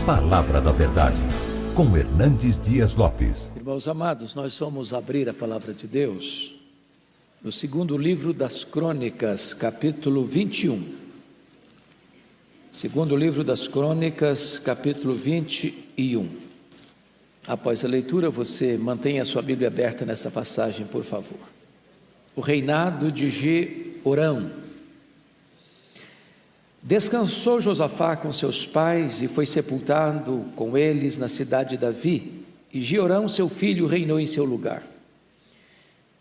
Palavra da Verdade, com Hernandes Dias Lopes. Irmãos amados, nós vamos abrir a Palavra de Deus no segundo livro das Crônicas, capítulo 21. Segundo livro das Crônicas, capítulo 21. Após a leitura, você mantenha a sua Bíblia aberta nesta passagem, por favor. O reinado de Jeorão. Descansou Josafá com seus pais e foi sepultado com eles na cidade de Davi, e Jeorão, seu filho, reinou em seu lugar.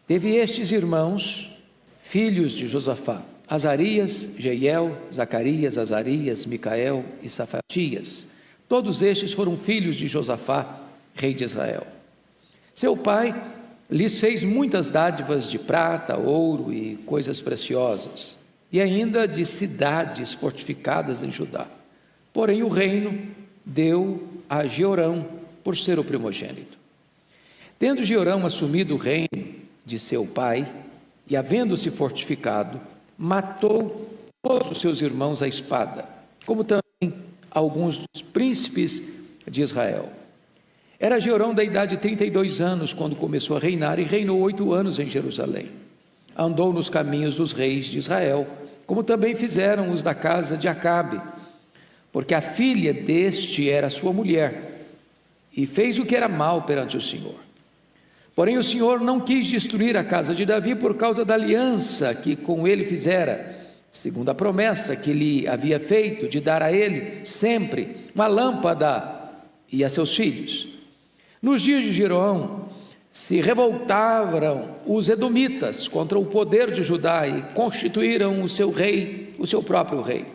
Teve estes irmãos, filhos de Josafá: Azarias, Jeiel, Zacarias, Azarias, Micael e Safatias. Todos estes foram filhos de Josafá, rei de Israel. Seu pai lhes fez muitas dádivas de prata, ouro e coisas preciosas, e ainda de cidades fortificadas em Judá. Porém o reino deu a Jeorão por ser o primogênito. Tendo Jeorão assumido o reino de seu pai, e havendo-se fortificado, matou todos os seus irmãos à espada, como também alguns dos príncipes de Israel. Era Jeorão da idade de 32 anos, quando começou a reinar, e reinou 8 anos em Jerusalém. Andou nos caminhos dos reis de Israel, como também fizeram os da casa de Acabe, porque a filha deste era sua mulher, e fez o que era mal perante o Senhor. Porém o Senhor não quis destruir a casa de Davi por causa da aliança que com ele fizera, segundo a promessa que lhe havia feito de dar a ele sempre uma lâmpada e a seus filhos. Nos dias de Jeroão se revoltaram os edomitas contra o poder de Judá e constituíram o seu rei, o seu próprio rei.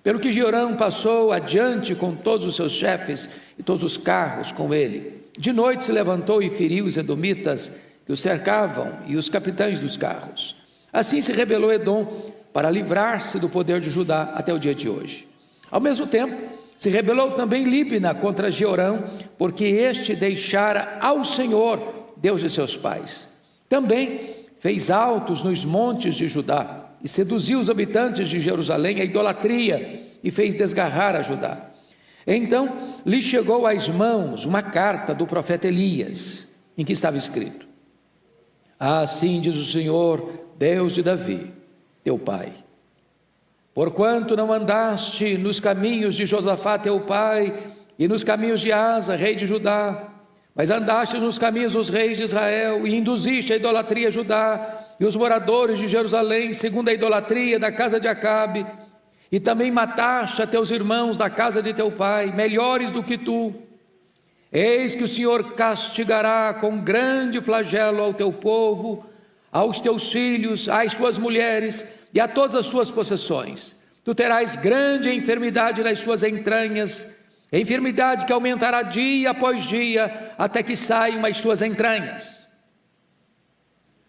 Pelo que Jeorão passou adiante com todos os seus chefes e todos os carros com ele. De noite se levantou e feriu os edomitas que os cercavam e os capitães dos carros. Assim se rebelou Edom para livrar-se do poder de Judá até o dia de hoje. Ao mesmo tempo, se rebelou também Líbna contra Jeorão, porque este deixara ao Senhor, Deus de seus pais. Também fez altos nos montes de Judá e seduziu os habitantes de Jerusalém à idolatria e fez desgarrar a Judá. Então lhe chegou às mãos uma carta do profeta Elias, em que estava escrito: assim diz o Senhor, Deus de Davi, teu pai: porquanto não andaste nos caminhos de Josafá teu pai e nos caminhos de Asa, rei de Judá, mas andaste nos caminhos dos reis de Israel e induziste a idolatria a Judá e os moradores de Jerusalém, segundo a idolatria da casa de Acabe, e também mataste a teus irmãos da casa de teu pai, melhores do que tu. Eis que o Senhor castigará com grande flagelo ao teu povo, aos teus filhos, às tuas mulheres e a todas as suas possessões. Tu terás grande enfermidade nas suas entranhas, enfermidade que aumentará dia após dia, até que saiam as tuas entranhas.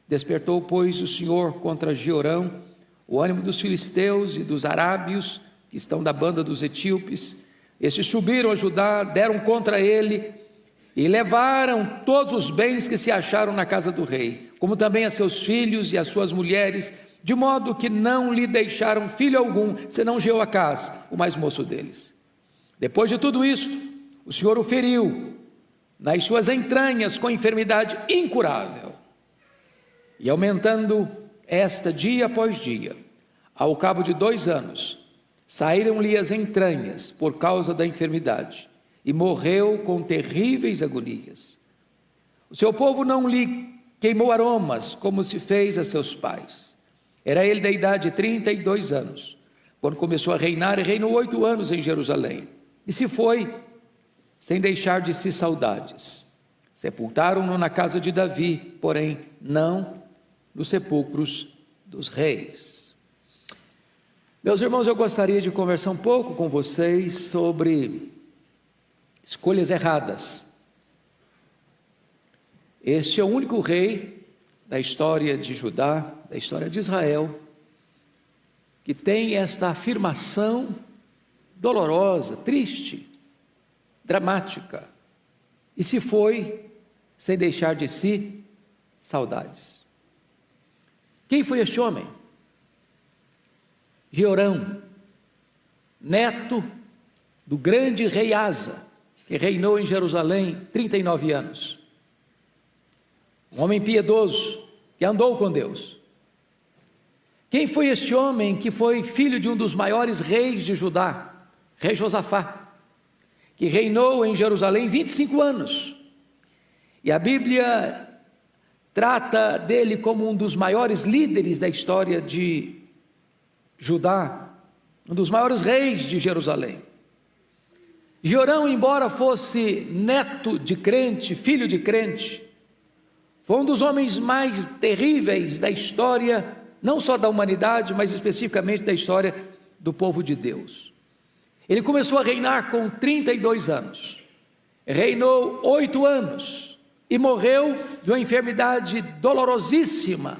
Despertou, pois, o Senhor contra Jeorão o ânimo dos filisteus e dos arábios, que estão da banda dos etíopes. Estes subiram a Judá, deram contra ele, e levaram todos os bens que se acharam na casa do rei, como também a seus filhos e as suas mulheres, de modo que não lhe deixaram filho algum, senão Jeoacás, o mais moço deles. Depois de tudo isto, o Senhor o feriu nas suas entranhas com enfermidade incurável, e aumentando esta dia após dia, ao cabo de 2 anos, saíram-lhe as entranhas por causa da enfermidade, e morreu com terríveis agonias. O seu povo não lhe queimou aromas, como se fez a seus pais. Era ele da idade de 32 anos, quando começou a reinar, e reinou 8 anos em Jerusalém. E se foi, sem deixar de si saudades. Sepultaram-no na casa de Davi, porém não nos sepulcros dos reis. Meus irmãos, eu gostaria de conversar um pouco com vocês sobre escolhas erradas. Este é o único rei da história de Judá, da história de Israel, que tem esta afirmação dolorosa, triste, dramática: e se foi, sem deixar de si saudades. Quem foi este homem? Jeorão, neto do grande rei Asa, que reinou em Jerusalém 39 anos. Um homem piedoso, que andou com Deus. Quem foi este homem que foi filho de um dos maiores reis de Judá? Rei Josafá, que reinou em Jerusalém 25 anos. E a Bíblia trata dele como um dos maiores líderes da história de Judá, um dos maiores reis de Jerusalém. Jeorão, embora fosse neto de crente, filho de crente, foi um dos homens mais terríveis da história, não só da humanidade, mas especificamente da história do povo de Deus. Ele começou a reinar com 32 anos, reinou 8 anos e morreu de uma enfermidade dolorosíssima,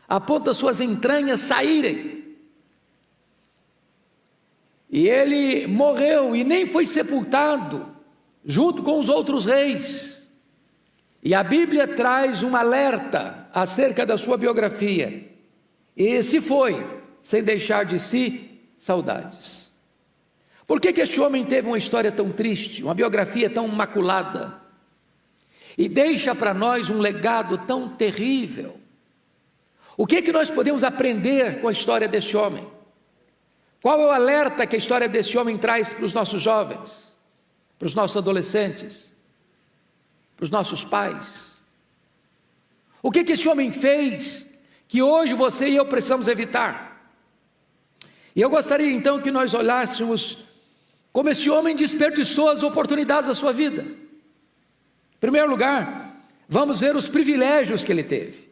a ponto das suas entranhas saírem. E ele morreu e nem foi sepultado junto com os outros reis. E a Bíblia traz um alerta acerca da sua biografia. E se foi, sem deixar de si saudades. Por que este homem teve uma história tão triste, uma biografia tão maculada? E deixa para nós um legado tão terrível? O que nós podemos aprender com a história deste homem? Qual é o alerta que a história desse homem traz para os nossos jovens, para os nossos adolescentes, para os nossos pais? O que esse homem fez que hoje você e eu precisamos evitar? E eu gostaria então que nós olhássemos como esse homem desperdiçou as oportunidades da sua vida. Em primeiro lugar, vamos ver os privilégios que ele teve.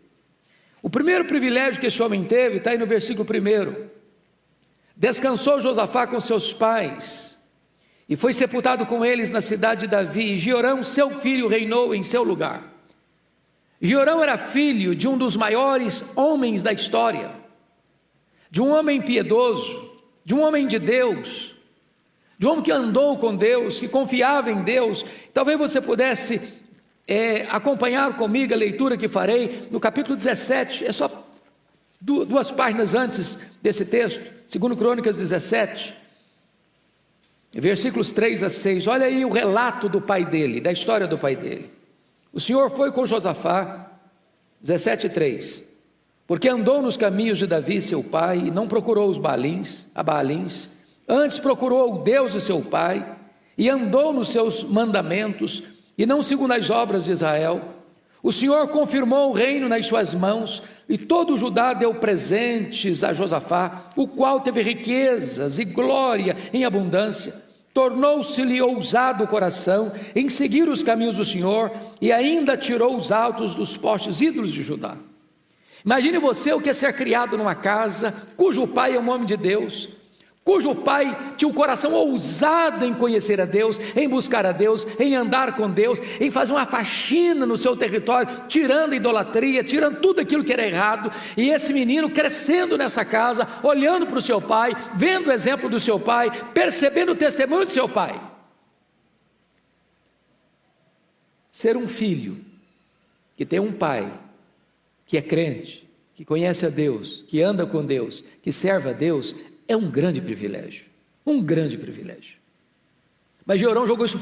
O primeiro privilégio que esse homem teve está aí no versículo 1. Descansou Josafá com seus pais e foi sepultado com eles na cidade de Davi, e Jeorão, seu filho, reinou em seu lugar. Jeorão era filho de um dos maiores homens da história, de um homem piedoso, de um homem de Deus, de um homem que andou com Deus, que confiava em Deus. Talvez você pudesse acompanhar comigo a leitura que farei no capítulo 17, é só 2 páginas antes desse texto, 2 Crônicas 17, versículos 3 a 6, olha aí o relato do pai dele, da história do pai dele. O Senhor foi com Josafá, 17:3, porque andou nos caminhos de Davi seu pai, e não procurou os Baalins, antes procurou o Deus de seu pai, e andou nos seus mandamentos, e não segundo as obras de Israel. O Senhor confirmou o reino nas suas mãos, e todo o Judá deu presentes a Josafá, o qual teve riquezas e glória em abundância. Tornou-se-lhe ousado o coração em seguir os caminhos do Senhor, e ainda tirou os altos dos postes ídolos de Judá. Imagine você o que é ser criado numa casa cujo pai é um homem de Deus, cujo pai tinha um coração ousado em conhecer a Deus, em buscar a Deus, em andar com Deus, em fazer uma faxina no seu território, tirando a idolatria, tirando tudo aquilo que era errado. E esse menino crescendo nessa casa, olhando para o seu pai, vendo o exemplo do seu pai, percebendo o testemunho do seu pai. Ser um filho que tem um pai que é crente, que conhece a Deus, que anda com Deus, que serve a Deus, é um grande privilégio, Mas Jeorão jogou isso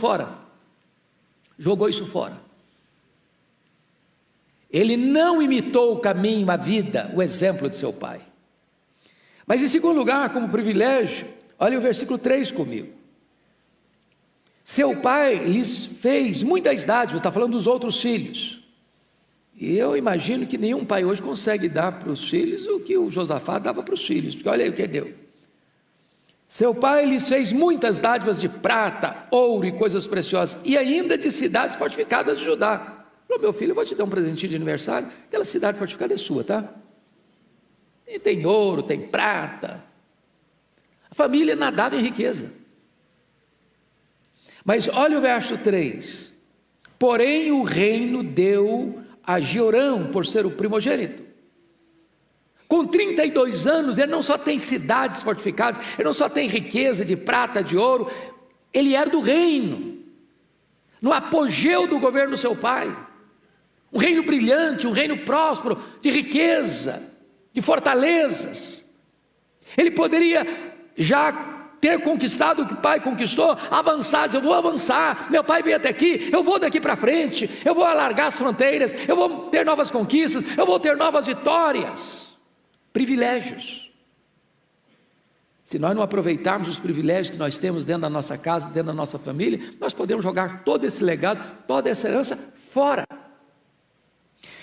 fora, ele não imitou o caminho, a vida, o exemplo de seu pai. Mas em segundo lugar, como privilégio, olha o versículo 3 comigo. Seu pai lhes fez muitas dádivas, está falando dos outros filhos, e eu imagino que nenhum pai hoje consegue dar para os filhos o que o Josafá dava para os filhos, porque olha aí o que deu. Seu pai lhes fez muitas dádivas de prata, ouro e coisas preciosas, e ainda de cidades fortificadas de Judá. Falou: meu filho, eu vou te dar um presentinho de aniversário, aquela cidade fortificada é sua, tá? E tem ouro, tem prata. A família nadava em riqueza. Mas olha o verso 3. Porém o reino deu a Jeorão por ser o primogênito. Com 32 anos, ele não só tem cidades fortificadas, ele não só tem riqueza de prata, de ouro, ele era do reino, no apogeu do governo do seu pai, um reino brilhante, um reino próspero, de riqueza, de fortalezas. Ele poderia já ter conquistado o que o pai conquistou, avançar, eu vou avançar, meu pai veio até aqui, eu vou daqui para frente, eu vou alargar as fronteiras, eu vou ter novas conquistas, eu vou ter novas vitórias, privilégios. Se nós não aproveitarmos os privilégios que nós temos dentro da nossa casa, dentro da nossa família, nós podemos jogar todo esse legado, toda essa herança fora.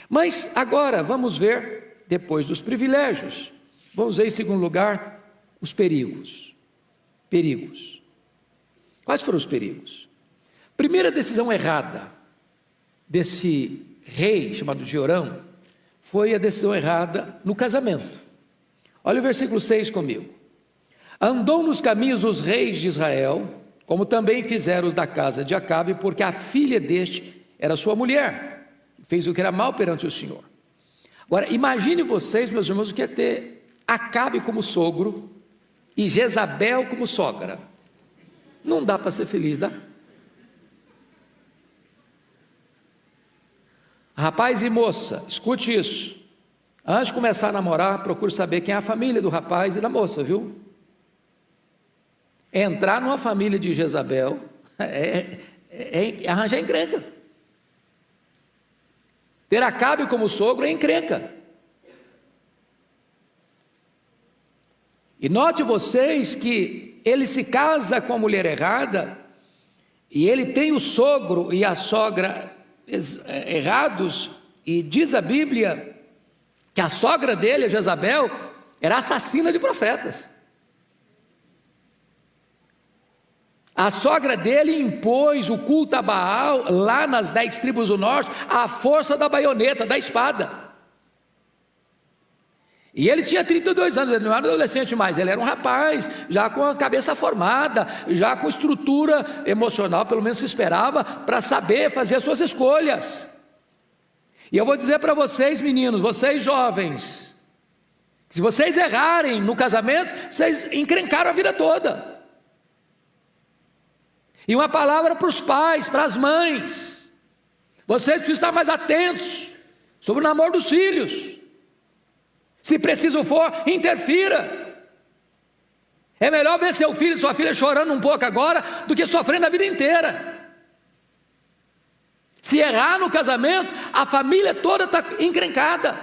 Mas agora vamos ver, depois dos privilégios, vamos ver em segundo lugar os perigos. Perigos. Quais foram os perigos? Primeira decisão errada desse rei chamado Jeorão foi a decisão errada no casamento. Olha o versículo 6 comigo. Andou nos caminhos os reis de Israel, como também fizeram os da casa de Acabe, porque a filha deste era sua mulher, fez o que era mal perante o Senhor. Agora, imagine vocês, meus irmãos, o que é ter Acabe como sogro e Jezabel como sogra. Não dá para ser feliz, dá? Rapaz e moça, escute isso. Antes de começar a namorar, procure saber quem é a família do rapaz e da moça, viu? Entrar numa família de Jezabel é arranjar encrenca. Ter Acabe como sogro é encrenca. E note vocês que ele se casa com a mulher errada, e ele tem o sogro e a sogra errados, e diz a Bíblia que a sogra dele, a Jezabel, era assassina de profetas. A sogra dele impôs o culto a Baal lá nas 10 tribos do norte, à força da baioneta, da espada. E ele tinha 32 anos, ele não era adolescente mais, ele era um rapaz, já com a cabeça formada, já com estrutura emocional, pelo menos se esperava, para saber fazer as suas escolhas. E eu vou dizer para vocês, meninos, vocês jovens, se vocês errarem no casamento, vocês encrencaram a vida toda. E uma palavra para os pais, para as mães, vocês precisam estar mais atentos sobre o namoro dos filhos. Se preciso for, interfira. É melhor ver seu filho e sua filha chorando um pouco agora, do que sofrendo a vida inteira. Se errar no casamento, a família toda está encrencada.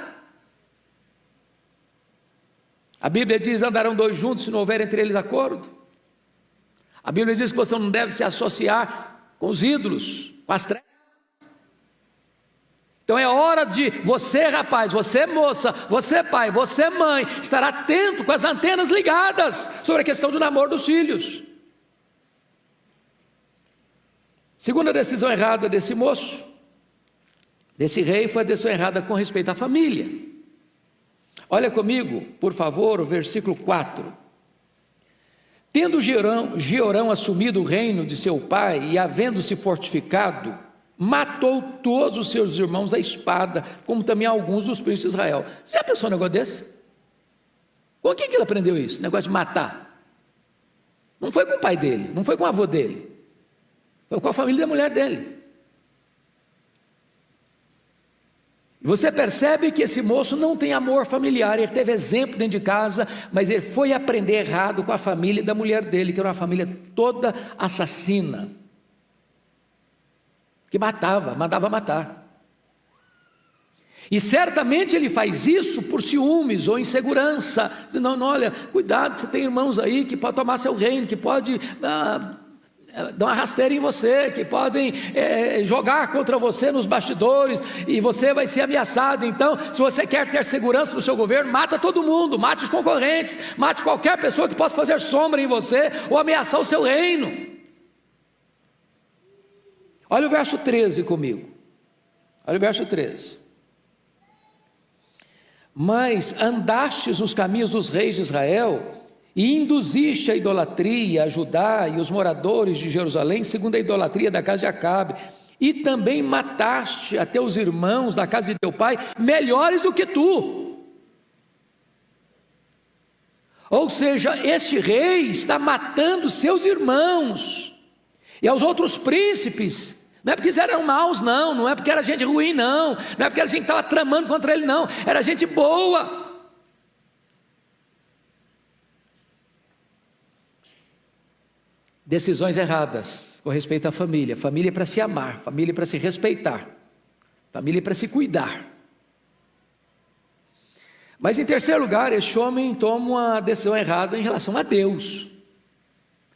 A Bíblia diz, andarão dois juntos se não houver entre eles acordo. A Bíblia diz que você não deve se associar com os ídolos, com as trevas. Então é hora de você, rapaz, você moça, você pai, você mãe, estar atento com as antenas ligadas sobre a questão do namoro dos filhos. Segunda decisão errada desse moço, desse rei, foi a decisão errada com respeito à família. Olha comigo, por favor, o versículo 4. Tendo Jeorão assumido o reino de seu pai e havendo-se fortificado, matou todos os seus irmãos à espada, como também alguns dos príncipes de Israel. Você já pensou um negócio desse? Com quem que ele aprendeu isso? Negócio de matar. Não foi com o pai dele, não foi com o avô dele, foi com a família da mulher dele. E você percebe que esse moço não tem amor familiar, ele teve exemplo dentro de casa, mas ele foi aprender errado com a família da mulher dele, que era uma família toda assassina, que mandava matar. E certamente ele faz isso por ciúmes ou insegurança, dizendo, não, olha, cuidado, você tem irmãos aí que podem tomar seu reino, que podem dar uma rasteira em você, que podem jogar contra você nos bastidores, e você vai ser ameaçado. Então, se você quer ter segurança no seu governo, mata todo mundo, mate os concorrentes, mate qualquer pessoa que possa fazer sombra em você, ou ameaçar o seu reino. Olha o verso 13 comigo, olha o verso 13. Mas andastes nos caminhos dos reis de Israel, e induziste a idolatria a Judá e os moradores de Jerusalém, segundo a idolatria da casa de Acabe, e também mataste a teus irmãos da casa de teu pai, melhores do que tu. Ou seja, este rei está matando seus irmãos, e aos outros príncipes. Não é porque eles eram maus, não é porque era gente ruim, não é porque era gente que estava tramando contra ele, não, era gente boa. decisões erradas com respeito à família. Família é para se amar, família é para se respeitar, família é para se cuidar. Mas em terceiro lugar, este homem toma uma decisão errada em relação a Deus.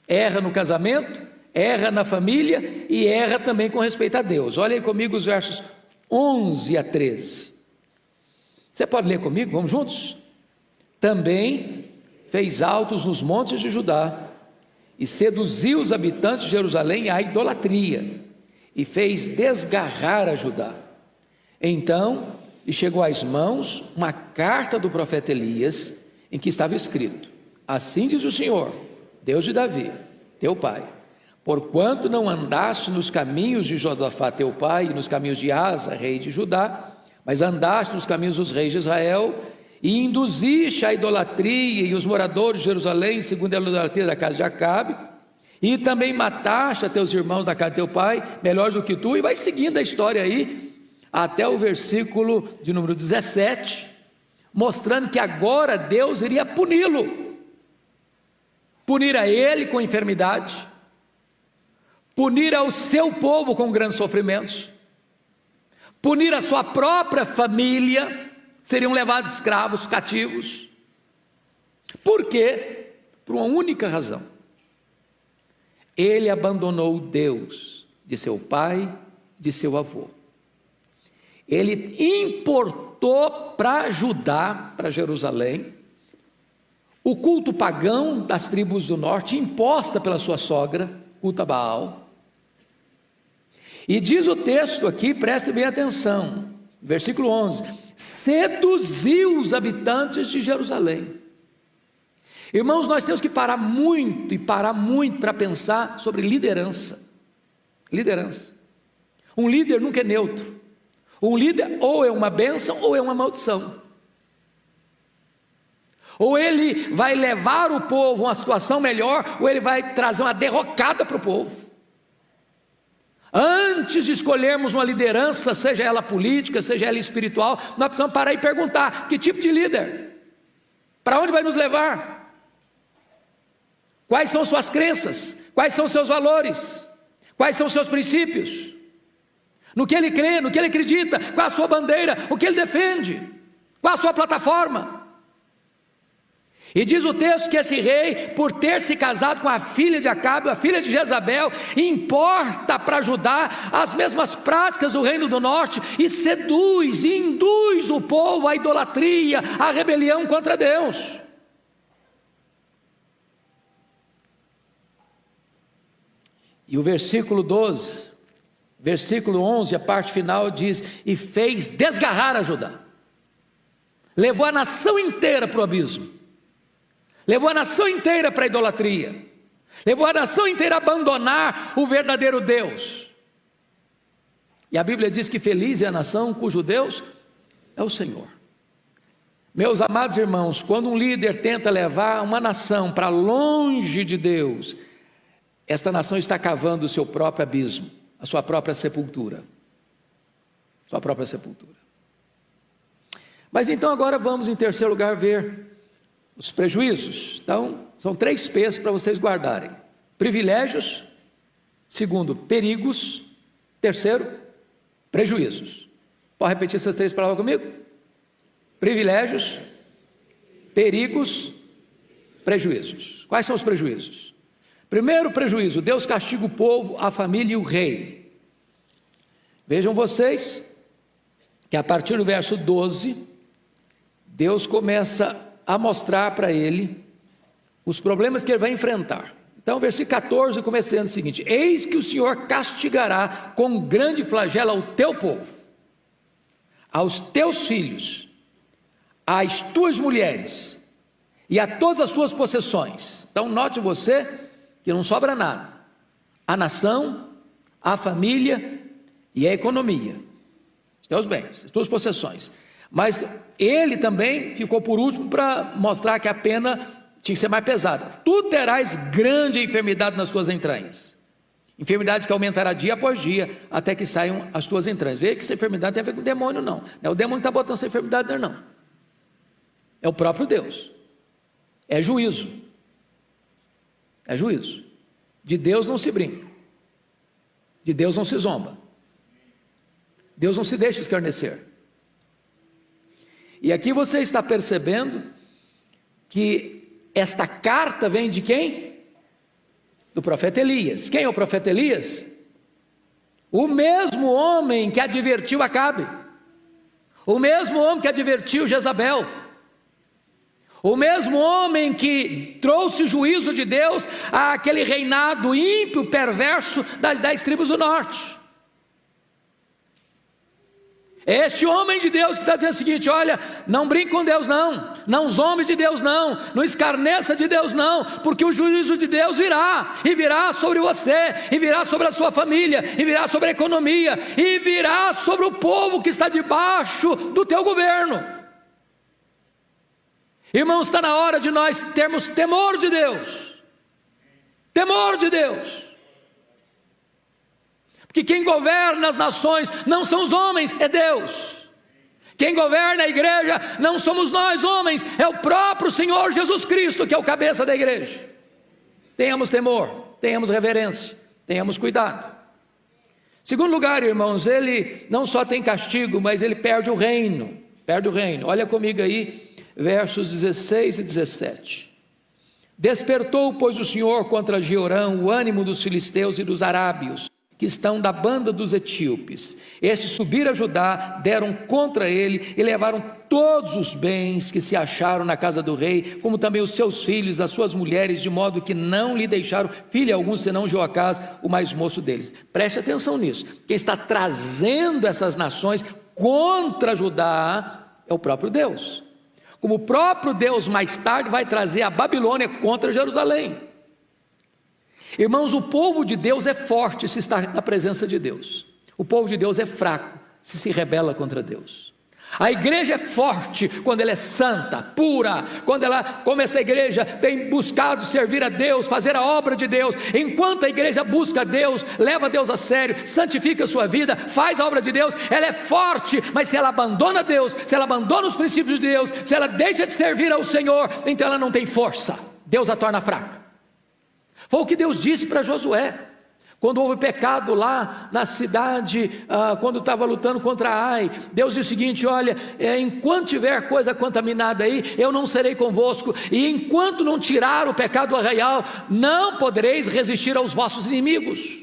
Erra no casamento, erra na família e erra também com respeito a Deus. Olhem comigo os versos 11 a 13. Você pode ler comigo? Vamos juntos? Também fez altos nos montes de Judá e seduziu os habitantes de Jerusalém à idolatria e fez desgarrar a Judá. Então lhe chegou às mãos uma carta do profeta Elias, em que estava escrito: assim diz o Senhor, Deus de Davi, teu pai, porquanto não andaste nos caminhos de Josafá teu pai, e nos caminhos de Asa, rei de Judá, mas andaste nos caminhos dos reis de Israel, e induziste a idolatria e os moradores de Jerusalém, segundo a idolatria da casa de Acabe, e também mataste a teus irmãos da casa de teu pai, melhores do que tu, e vai seguindo a história aí, até o versículo de número 17, mostrando que agora Deus iria puni-lo, punir a ele com enfermidade, punir ao seu povo com grandes sofrimentos, punir a sua própria família, seriam levados escravos, cativos. Por quê? Por uma única razão: ele abandonou Deus de seu pai, de seu avô. Ele importou para Judá, para Jerusalém, o culto pagão das tribos do norte, imposta pela sua sogra, culto a Baal. E diz o texto aqui, preste bem atenção, versículo 11: seduziu os habitantes de Jerusalém. Irmãos, nós temos que parar muito para pensar sobre liderança. Liderança. Um líder nunca é neutro. Um líder ou é uma bênção ou é uma maldição. Ou ele vai levar o povo a uma situação melhor, ou ele vai trazer uma derrocada para o povo. Antes de escolhermos uma liderança, seja ela política, seja ela espiritual, nós precisamos parar e perguntar: que tipo de líder? Para onde vai nos levar? Quais são suas crenças? Quais são seus valores? Quais são seus princípios? No que ele crê, no que ele acredita, qual a sua bandeira, o que ele defende, qual a sua plataforma. E diz o texto que esse rei, por ter se casado com a filha de Acabe, a filha de Jezabel, importa para Judá as mesmas práticas do reino do norte, e seduz, e induz o povo à idolatria, à rebelião contra Deus. E o versículo 12, versículo 11, a parte final diz: e fez desgarrar a Judá. Levou a nação inteira para o abismo. Levou a nação inteira para a idolatria. Levou a nação inteira a abandonar o verdadeiro Deus. E a Bíblia diz que feliz é a nação cujo Deus é o Senhor. Meus amados irmãos, quando um líder tenta levar uma nação para longe de Deus, esta nação está cavando o seu próprio abismo, a sua própria sepultura. Sua própria sepultura. Mas então agora vamos em terceiro lugar ver os prejuízos. Então, são 3 P's para vocês guardarem: privilégios, segundo, perigos, terceiro, prejuízos. Pode repetir essas 3 palavras comigo? Privilégios, perigos, prejuízos. Quais são os prejuízos? Primeiro prejuízo: Deus castiga o povo, a família e o rei. Vejam vocês que a partir do verso 12, Deus começa a mostrar para ele os problemas que ele vai enfrentar. Então, versículo 14 começa dizendo o seguinte: eis que o Senhor castigará com grande flagelo ao teu povo, aos teus filhos, às tuas mulheres e a todas as tuas possessões. Então, note você que não sobra nada: a nação, a família e a economia, os teus bens, as tuas possessões. Mas ele também ficou por último para mostrar que a pena tinha que ser mais pesada. Tu terás grande enfermidade nas tuas entranhas, enfermidade que aumentará dia após dia, até que saiam as tuas entranhas. Vê que essa enfermidade tem a ver com o demônio, não. Não é o demônio que está botando essa enfermidade nele, não. É o próprio Deus. É juízo. É juízo. De Deus não se brinca, de Deus não se zomba, Deus não se deixa escarnecer. E aqui você está percebendo que esta carta vem de quem? Do profeta Elias. Quem é o profeta Elias? O mesmo homem que advertiu Acabe, o mesmo homem que advertiu Jezabel, o mesmo homem que trouxe o juízo de Deus àquele reinado ímpio, perverso das 10 tribos do norte. É este homem de Deus que está dizendo o seguinte: olha, não brinque com Deus não, não zombe de Deus não escarneça de Deus não, porque o juízo de Deus virá, e virá sobre você, e virá sobre a sua família, e virá sobre a economia, e virá sobre o povo que está debaixo do teu governo. Irmãos, está na hora de nós termos temor de Deus, temor de Deus. Porque quem governa as nações não são os homens, é Deus. Quem governa a igreja não somos nós homens, é o próprio Senhor Jesus Cristo, que é o cabeça da igreja. Tenhamos temor, tenhamos reverência, tenhamos cuidado. Segundo lugar, irmãos, ele não só tem castigo, mas ele perde o reino, Olha comigo aí, versos 16 e 17. Despertou, pois, o Senhor contra Jeorão o ânimo dos filisteus e dos arábios, que estão da banda dos etíopes. Estes subiram a Judá, deram contra ele e levaram todos os bens que se acharam na casa do rei, como também os seus filhos, as suas mulheres, de modo que não lhe deixaram filho algum, senão Joacás, o mais moço deles. Preste atenção nisso. Quem está trazendo essas nações contra Judá é o próprio Deus. Como o próprio Deus mais tarde vai trazer a Babilônia contra Jerusalém. Irmãos, o povo de Deus é forte se está na presença de Deus. O povo de Deus é fraco se rebela contra Deus. A igreja é forte quando ela é santa, pura, quando ela, como esta igreja, tem buscado servir a Deus, fazer a obra de Deus. Enquanto a igreja busca Deus, leva Deus a sério, santifica a sua vida, faz a obra de Deus, ela é forte. Mas se ela abandona Deus, se ela abandona os princípios de Deus, se ela deixa de servir ao Senhor, então ela não tem força, Deus a torna fraca. Foi o que Deus disse para Josué, quando houve pecado lá na cidade, quando estava lutando contra Ai. Deus disse o seguinte: olha, enquanto tiver coisa contaminada aí, eu não serei convosco, e enquanto não tirar o pecado do arraial, não podereis resistir aos vossos inimigos.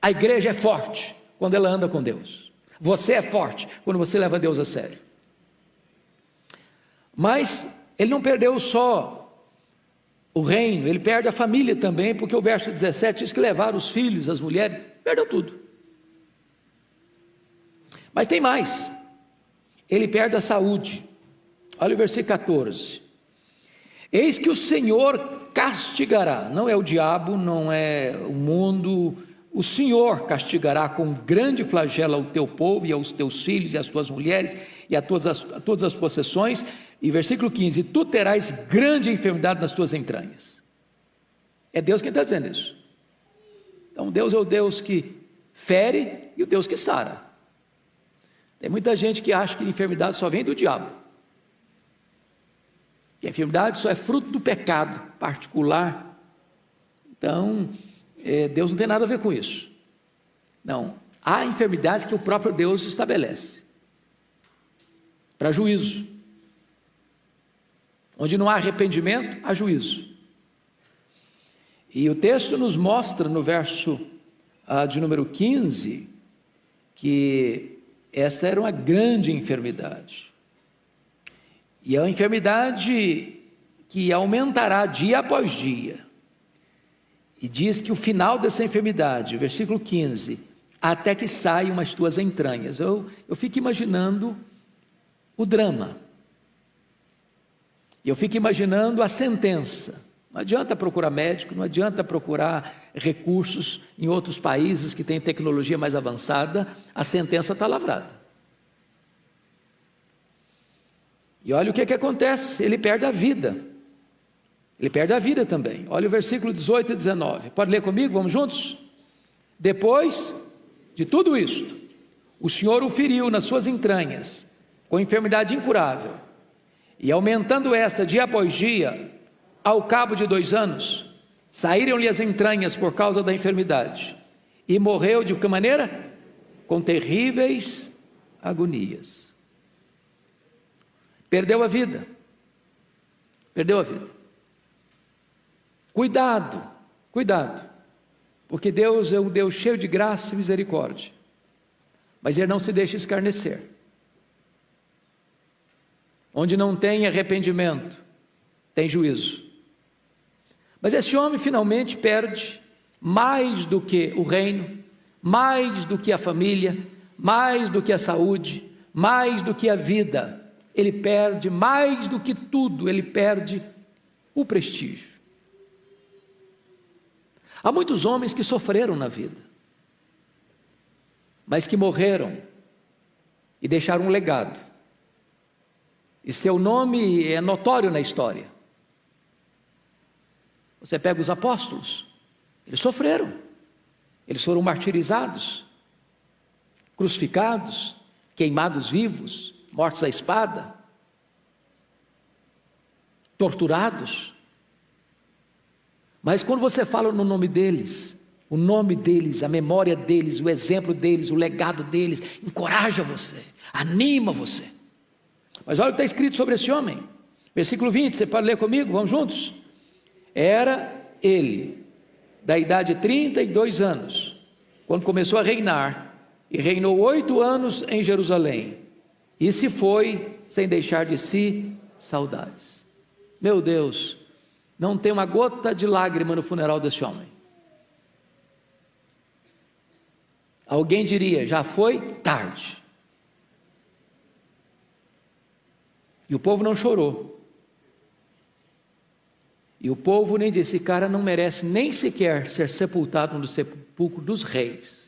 A igreja é forte quando ela anda com Deus. Você é forte quando você leva Deus a sério. Mas ele não perdeu só o reino, ele perde a família também, porque o verso 17 diz que levaram os filhos, as mulheres, perdeu tudo. Mas tem mais, ele perde a saúde. Olha o versículo 14: eis que o Senhor castigará, não é o diabo, não é o mundo, o Senhor castigará com grande flagelo ao teu povo e aos teus filhos e às tuas mulheres e a todas as possessões. E versículo 15: tu terás grande enfermidade nas tuas entranhas. É Deus quem está dizendo isso. Então Deus é o Deus que fere e o Deus que sara. Tem muita gente que acha que a enfermidade só vem do diabo, que a enfermidade só é fruto do pecado particular. Então Deus não tem nada a ver com isso. Não, há enfermidades que o próprio Deus estabelece para juízo. Onde não há arrependimento, há juízo. E o texto nos mostra no verso de número 15, que esta era uma grande enfermidade. E é uma enfermidade que aumentará dia após dia. E diz que o final dessa enfermidade, versículo 15, até que saiam as tuas entranhas. Eu fico imaginando o drama. E eu fico imaginando a sentença. Não adianta procurar médico, não adianta procurar recursos em outros países que têm tecnologia mais avançada, a sentença está lavrada. E olha o que acontece, ele perde a vida. Ele perde a vida também. Olha o versículo 18 e 19. Pode ler comigo? Vamos juntos? Depois de tudo isto, o Senhor o feriu nas suas entranhas, com enfermidade incurável, e aumentando esta dia após dia, ao cabo de 2 anos, saíram-lhe as entranhas por causa da enfermidade, e morreu de que maneira? Com terríveis agonias. Perdeu a vida. Perdeu a vida. Cuidado, cuidado, porque Deus é um Deus cheio de graça e misericórdia, mas Ele não se deixa escarnecer. Onde não tem arrependimento, tem juízo. Mas esse homem finalmente perde mais do que o reino, mais do que a família, mais do que a saúde, mais do que a vida. Ele perde mais do que tudo, ele perde o prestígio. Há muitos homens que sofreram na vida, mas que morreram e deixaram um legado. E seu nome é notório na história. Você pega os apóstolos, eles sofreram, eles foram martirizados, crucificados, queimados vivos, mortos à espada, torturados. Mas quando você fala no nome deles, o nome deles, a memória deles, o exemplo deles, o legado deles, encoraja você, anima você. Mas olha o que está escrito sobre esse homem, versículo 20, você pode ler comigo, vamos juntos? Era ele, da idade de 32 anos, quando começou a reinar, e reinou 8 anos em Jerusalém, e se foi sem deixar de si saudades. Meu Deus, não tem uma gota de lágrima no funeral desse homem. Alguém diria, já foi tarde. E o povo não chorou. E o povo nem disse, esse cara não merece nem sequer ser sepultado no sepulcro dos reis.